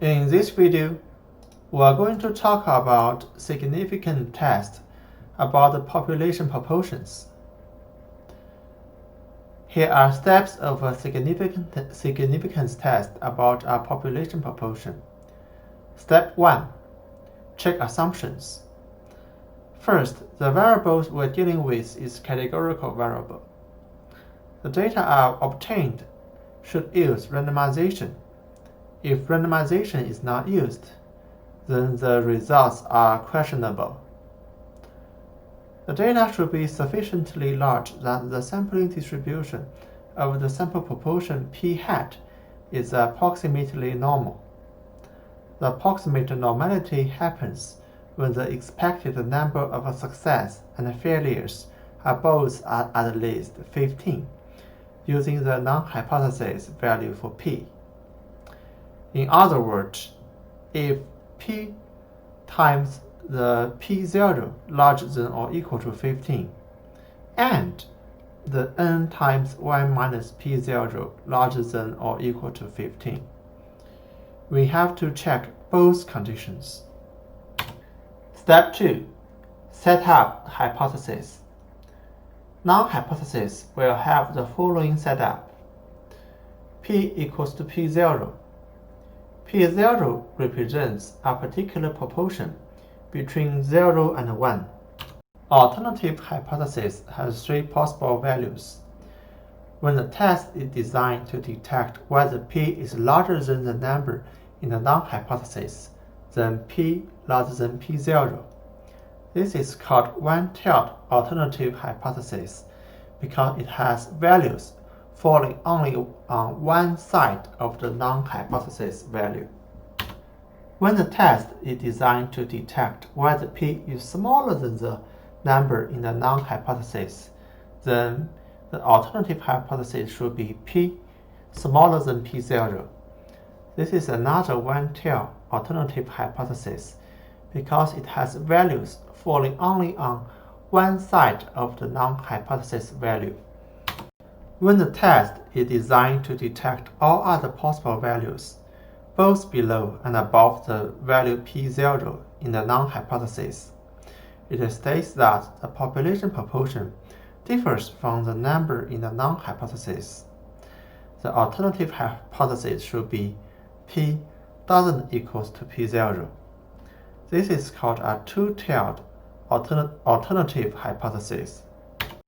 In this video, we are going to talk about significant tests about the population proportions. Here are steps of a significance test about a population proportion. Step 1. Check assumptions. First, the variables we're dealing with is categorical variable. The data are obtained should use randomization. If randomization is not used, then the results are questionable. The data should be sufficiently large that the sampling distribution of the sample proportion p hat is approximately normal. The approximate normality happens when the expected number of success and failures are both at least 15, using the non-hypothesis value for p. In other words, if p times the p0 larger than or equal to 15, and the n times 1 minus p0 larger than or equal to 15, we have to check both conditions. Step 2. Set up hypothesis. Non-hypothesis will have the following setup. P equals to p0. P0 represents a particular proportion between 0 and 1. Alternative hypothesis has 3 possible values. When the test is designed to detect whether p is larger than the number in the non-hypothesis, then p larger than p0. This is called one-tailed alternative hypothesis because it has values falling only on one side of the non-hypothesis value. When the test is designed to detect whether p is smaller than the number in the non-hypothesis, then the alternative hypothesis should be p smaller than p0. This is another one-tailed alternative hypothesis because it has values falling only on one side of the non-hypothesis value. When the test is designed to detect all other possible values, both below and above the value p0 in the non-hypothesis, it states that the population proportion differs from the number in the non-hypothesis. The alternative hypothesis should be p doesn't equal to p0. This is called a two-tailed alternative hypothesis.